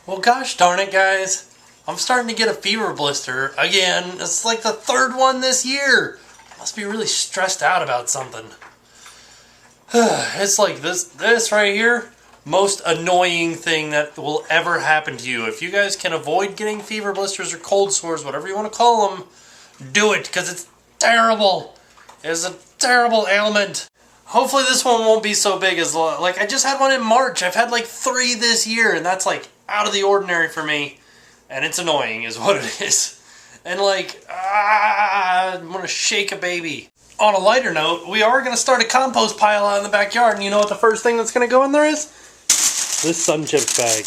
Well, gosh darn it, guys. I'm starting to get a fever blister again. It's like the third one this year. I must be really stressed out about something. It's like this right here. Most annoying thing that will ever happen to you. If you guys can avoid getting fever blisters or cold sores, whatever you want to call them, do it, because it's terrible. It's a terrible ailment. Hopefully this one won't be so big as, like, I just had one in March. I've had like 3 this year, and that's like out of the ordinary for me. And it's annoying is what it is. And like, I'm gonna shake a baby. On a lighter note, we are gonna start a compost pile out in the backyard, and you know what the first thing that's gonna go in there is? This Sun Chips bag.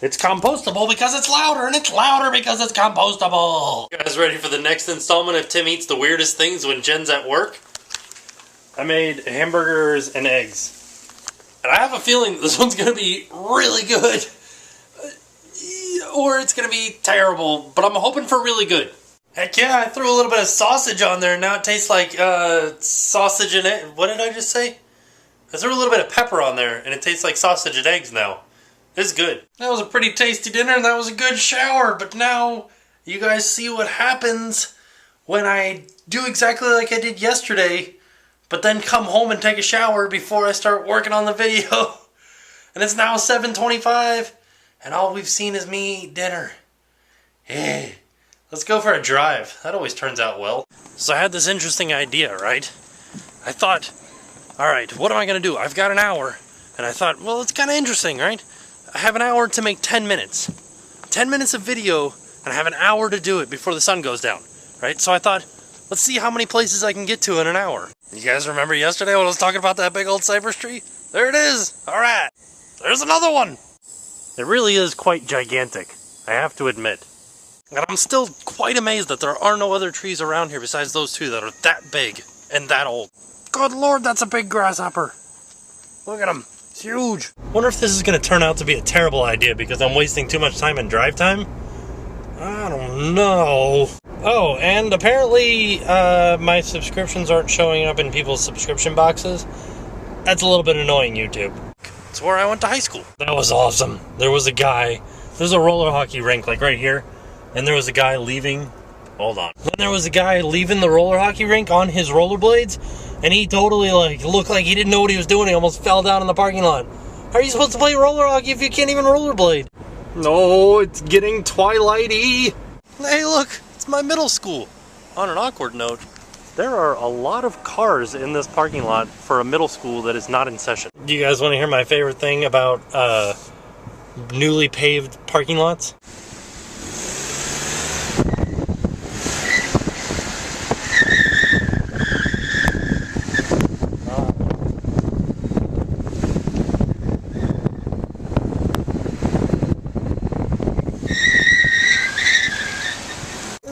It's compostable because it's louder, and it's louder because it's compostable. You guys ready for the next installment of Tim Eats the Weirdest Things when Jen's at work? I made hamburgers and eggs. And I have a feeling this one's gonna be really good. Or it's gonna be terrible, but I'm hoping for really good. Heck yeah, I threw a little bit of sausage on there, and now it tastes like sausage and egg. What did I just say? I threw a little bit of pepper on there, and it tastes like sausage and eggs now. It's good. That was a pretty tasty dinner, and that was a good shower, but now you guys see what happens when I do exactly like I did yesterday, but then come home and take a shower before I start working on the video. And it's now 7:25, and all we've seen is me eat dinner. Hey, let's go for a drive. That always turns out well. So I had this interesting idea, right? I thought, alright, what am I going to do? I've got an hour. And I thought, well, it's kind of interesting, right? I have an hour to make 10 minutes. 10 minutes of video, and I have an hour to do it before the sun goes down, right? So I thought, let's see how many places I can get to in an hour. You guys remember yesterday when I was talking about that big old cypress tree? There it is! Alright, there's another one! It really is quite gigantic, I have to admit. And I'm still quite amazed that there are no other trees around here besides those two that are that big and that old. Good lord, that's a big grasshopper! Look at him! It's huge! Wonder if this is going to turn out to be a terrible idea because I'm wasting too much time in drive time? I don't know. Oh, and apparently my subscriptions aren't showing up in people's subscription boxes. That's a little bit annoying, YouTube. It's where I went to high school. That was awesome. There was a guy, there's a roller hockey rink like right here, and there was a guy leaving, hold on. Then there was a guy leaving the roller hockey rink on his rollerblades, and he totally like looked like he didn't know what he was doing. He almost fell down in the parking lot. How are you supposed to play roller hockey if you can't even rollerblade? No, it's getting twilighty. Hey look, it's my middle school. On an awkward note, there are a lot of cars in this parking lot for a middle school that is not in session. Do you guys want to hear my favorite thing about newly paved parking lots?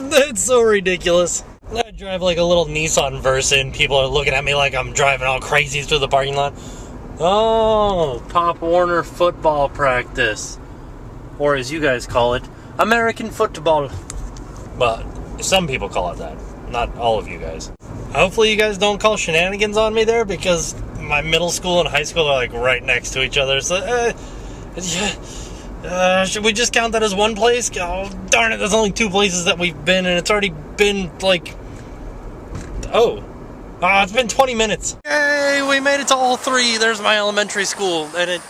That's so ridiculous. I drive like a little Nissan Versa and people are looking at me like I'm driving all crazy through the parking lot. Oh, Pop Warner football practice. Or as you guys call it, American football. Well, some people call it that. Not all of you guys. Hopefully you guys don't call shenanigans on me there because my middle school and high school are like right next to each other. So, should we just count that as one place? Oh, darn it, there's only 2 places that we've been, and it's already been, like... it's been 20 minutes. Yay, we made it to all 3. There's my elementary school, and it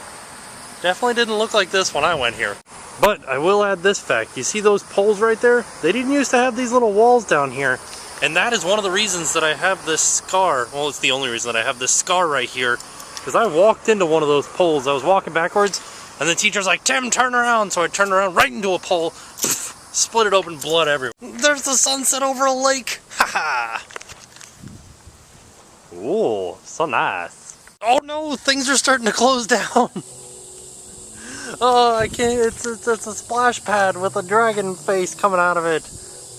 definitely didn't look like this when I went here. But I will add this fact. You see those poles right there? They didn't used to have these little walls down here. And that is one of the reasons that I have this scar. Well, it's the only reason that I have this scar right here. Because I walked into one of those poles. I was walking backwards. And the teacher's like, Tim, turn around. So I turned around right into a pole, split it open, blood everywhere. There's the sunset over a lake. Haha. Ooh, so nice. Oh no, things are starting to close down. Oh, I can't. It's a splash pad with a dragon face coming out of it,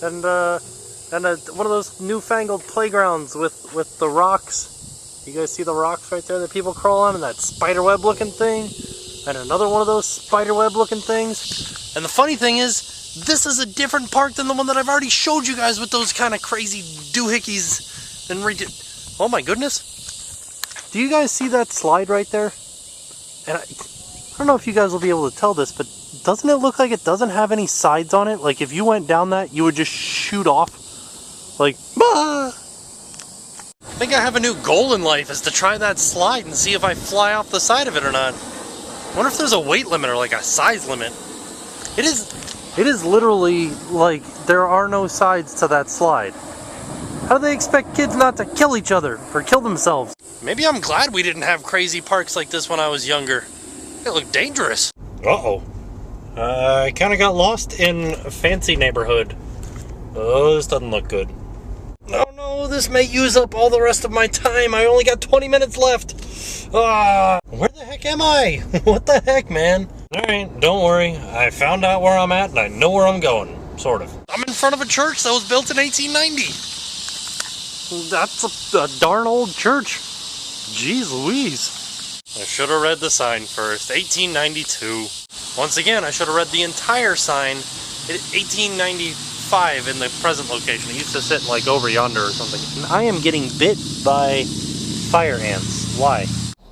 and one of those newfangled playgrounds with the rocks. You guys see the rocks right there that people crawl on, and that spiderweb looking thing. And another one of those spiderweb looking things. And the funny thing is, this is a different park than the one that I've already showed you guys with those kind of crazy doohickeys and oh my goodness. Do you guys see that slide right there? And I don't know if you guys will be able to tell this, but doesn't it look like it doesn't have any sides on it? Like if you went down that, you would just shoot off. Like, bah! I think I have a new goal in life, is to try that slide and see if I fly off the side of it or not. I wonder if there's a weight limit or like a size limit. It is literally like there are no sides to that slide. How do they expect kids not to kill each other or kill themselves? Maybe I'm glad we didn't have crazy parks like this when I was younger. It looked dangerous. Uh-oh. I kind of got lost in a fancy neighborhood. Oh, this doesn't look good. Oh no, this may use up all the rest of my time. I only got 20 minutes left. Where the heck am I? What the heck, man? Alright, don't worry. I found out where I'm at and I know where I'm going. Sort of. I'm in front of a church that was built in 1890. That's a darn old church. Jeez Louise. I should have read the sign first. 1892. Once again, I should have read the entire sign. 1895 in the present location. It used to sit like over yonder or something. And I am getting bit by fire ants. Why?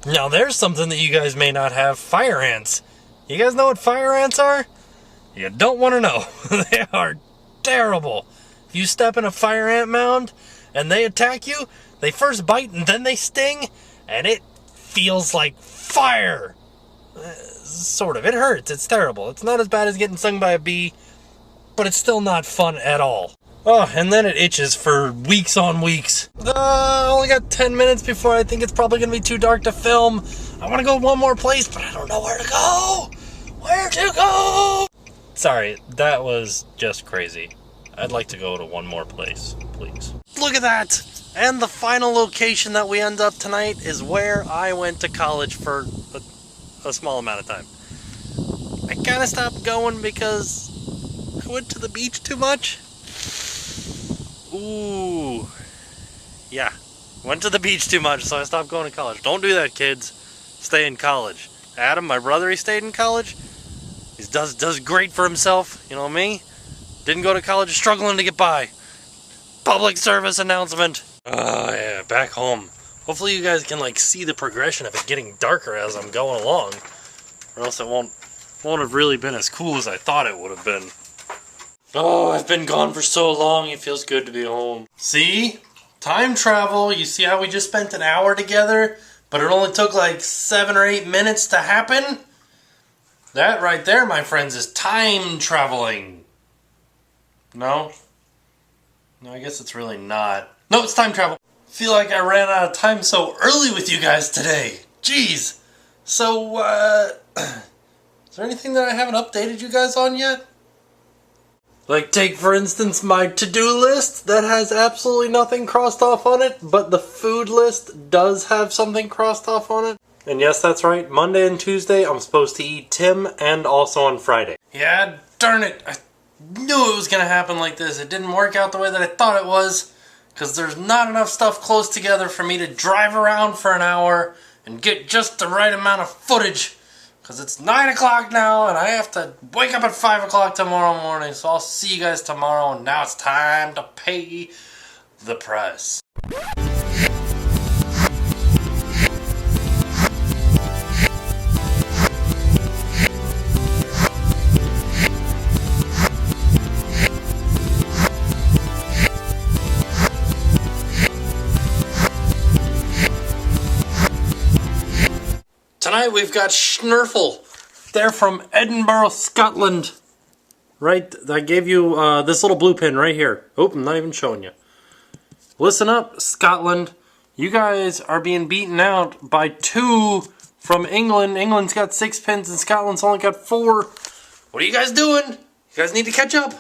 Now there's something that you guys may not have. Fire ants. You guys know what fire ants are? You don't want to know. They are terrible. If you step in a fire ant mound and they attack you, they first bite and then they sting, and it feels like fire. Sort of. It hurts. It's terrible. It's not as bad as getting stung by a bee, but it's still not fun at all. Oh, and then it itches for weeks on weeks. I only got 10 minutes before I think it's probably going to be too dark to film. I want to go one more place, but I don't know where to go. Where to go? Sorry, that was just crazy. I'd like to go to one more place, please. Look at that! And the final location that we end up tonight is where I went to college for a small amount of time. I kind of stopped going because I went to the beach too much. Ooh. Yeah. Went to the beach too much, so I stopped going to college. Don't do that, kids. Stay in college. Adam, my brother, he stayed in college. He does great for himself. You know me? Didn't go to college, struggling to get by. Public service announcement. Oh yeah, back home. Hopefully you guys can like see the progression of it getting darker as I'm going along. Or else it won't have really been as cool as I thought it would have been. Oh, I've been gone for so long, it feels good to be home. See? Time travel. You see how we just spent an hour together, but it only took like 7 or 8 minutes to happen? That right there, my friends, is time traveling. No? No, I guess it's really not. No, it's time travel. I feel like I ran out of time so early with you guys today. Jeez. So, is there anything that I haven't updated you guys on yet? Like, take for instance my to-do list that has absolutely nothing crossed off on it, but the food list does have something crossed off on it. And yes, that's right, Monday and Tuesday I'm supposed to eat Tim, and also on Friday. Yeah, darn it. I knew it was going to happen like this. It didn't work out the way that I thought it was, because there's not enough stuff close together for me to drive around for an hour and get just the right amount of footage. Because it's 9 o'clock now, and I have to wake up at 5 o'clock tomorrow morning, so I'll see you guys tomorrow, and now it's time to pay the price. Tonight we've got Schnurfle. They're from Edinburgh, Scotland. Right, I gave you this little blue pin right here. Oh, I'm not even showing you. Listen up, Scotland. You guys are being beaten out by 2 from England. England's got 6 pins and Scotland's only got 4. What are you guys doing? You guys need to catch up.